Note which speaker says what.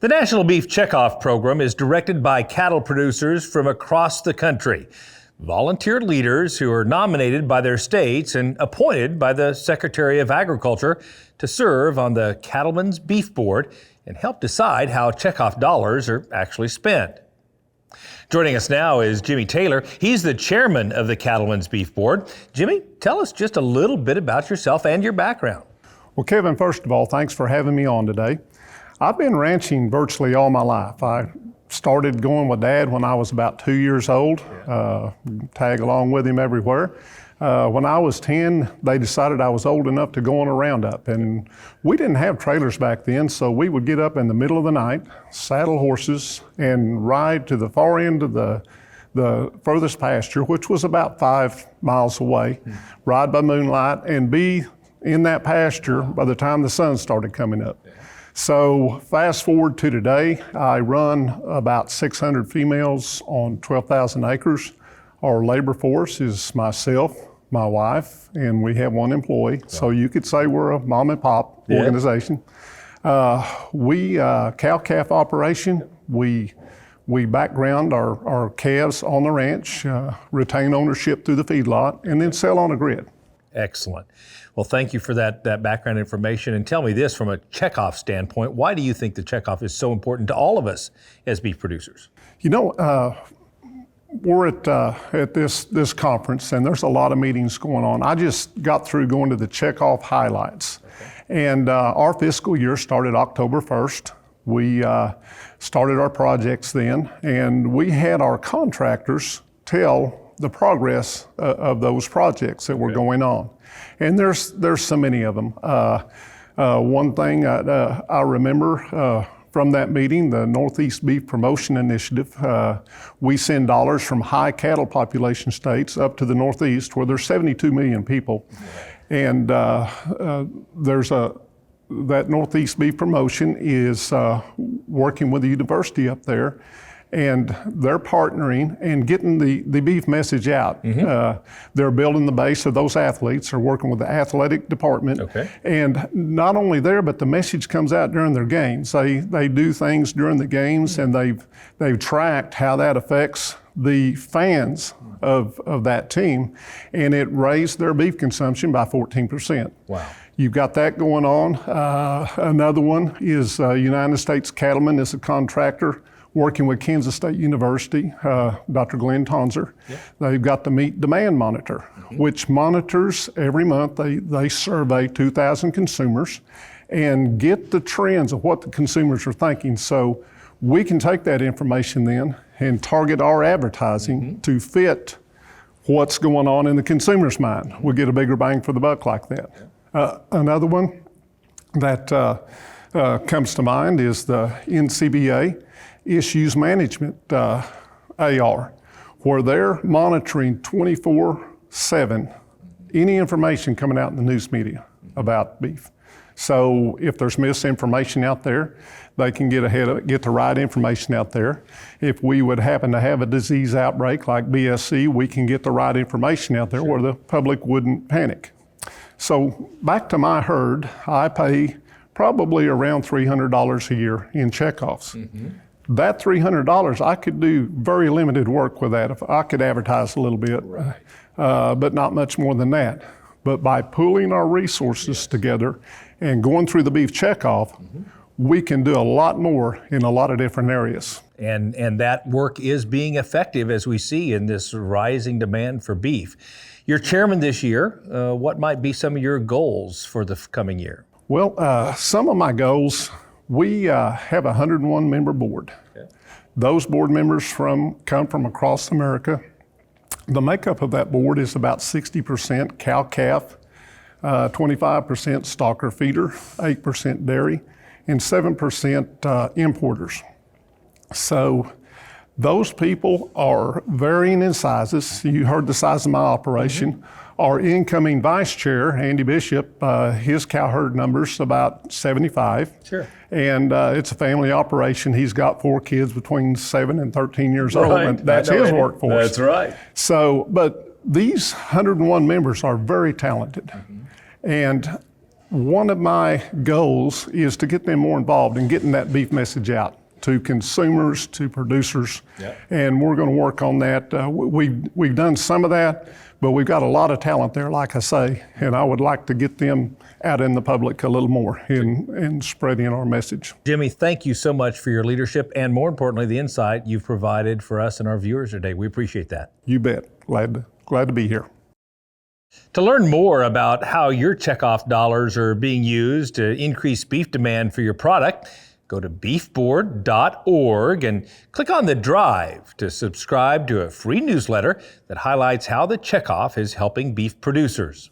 Speaker 1: The National Beef Checkoff program is directed by cattle producers from across the country. Volunteer leaders who are nominated by their states and appointed by the Secretary of Agriculture to serve on the Cattlemen's Beef Board and help decide how checkoff dollars are actually spent. Joining us now is Jimmy Taylor. He's the chairman of the Cattlemen's Beef Board. Jimmy, tell us just a little bit about yourself and your background.
Speaker 2: Well, Kevin, first of all, thanks for having me on today. I've been ranching virtually all my life. I started going with Dad when I was about 2 years old, tag along with him everywhere. When I was 10, they decided I was old enough to go on a roundup, and we didn't have trailers back then, so we would get up in the middle of the night, saddle horses, and ride to the far end of the furthest pasture, which was about 5 miles away, ride by moonlight, and be in that pasture by the time the sun started coming up. So fast forward to today, I run about 600 females on 12,000 acres. Our labor force is myself, my wife, and we have one employee. Wow. So you could say we're a mom and pop organization. We cow-calf operation. We background our calves on the ranch, retain ownership through the feedlot, and then sell on a grid.
Speaker 1: Excellent. Well, thank you for that background information. And tell me this, from a checkoff standpoint, why do you think the checkoff is so important to all of us as beef producers?
Speaker 2: You know, we're at this conference, and there's a lot of meetings going on. I just got through going to the checkoff highlights. Okay. And our fiscal year started October 1st. We started our projects then, and we had our contractors tell the progress of those projects that were going on. And there's so many of them. One thing I remember from that meeting, the Northeast Beef Promotion Initiative, we send dollars from high cattle population states up to the Northeast where there's 72 million people. And that Northeast Beef Promotion is working with the university up there, and they're partnering and getting the beef message out. Mm-hmm. They're building the base of those athletes. They're working with the athletic department. Okay. And not only there, but the message comes out during their games. They do things during the games, and they've tracked how that affects the fans of that team, and it raised their beef consumption by 14%. Wow. You've got that going on. Another one is United States Cattlemen is a contractor working with Kansas State University, Dr. Glenn Tonzer. Yep. They've got the Meat Demand Monitor, which monitors every month. They survey 2,000 consumers and get the trends of what the consumers are thinking. So we can take that information then and target our advertising to fit what's going on in the consumer's mind. We'll get a bigger bang for the buck like that. Another one that comes to mind is the NCBA Issues Management AR, where they're monitoring 24/7 any information coming out in the news media about beef. So if there's misinformation out there, they can get ahead of it, get the right information out there. If we would happen to have a disease outbreak like BSC, we can get the right information out there where the public wouldn't panic. So back to my herd, I pay probably around $300 a year in checkoffs. Mm-hmm. That $300, I could do very limited work with that. If I could advertise a little bit, right. But not much more than that. But by pooling our resources together and going through the beef checkoff, we can do a lot more in a lot of different areas.
Speaker 1: And that work is being effective, as we see in this rising demand for beef. You're chairman this year. What might be some of your goals for the coming year?
Speaker 2: Well, some of my goals, we have a 101-member board. Okay. Those board members come from across America. The makeup of that board is about 60% cow-calf, 25% stocker feeder, 8% dairy, and 7% importers. So those people are varying in sizes. You heard the size of my operation. Mm-hmm. Our incoming vice chair, Andy Bishop, his cow herd number's about 75. Sure. And it's a family operation. He's got 4 kids between 7 and 13 years old, and that's his workforce.
Speaker 1: That's right.
Speaker 2: So, but these 101 members are very talented. Mm-hmm. And One of my goals is to get them more involved in getting that beef message out to consumers, to producers, and we're going to work on that. We've done some of that, but we've got a lot of talent there, like I say, and I would like to get them out in the public a little more in spreading our message.
Speaker 1: Jimmy, thank you so much for your leadership and, more importantly, the insight you've provided for us and our viewers today. We appreciate that.
Speaker 2: You bet. Glad to be here.
Speaker 1: To learn more about how your Checkoff dollars are being used to increase beef demand for your product, go to beefboard.org and click on the Drive to subscribe to a free newsletter that highlights how the Checkoff is helping beef producers.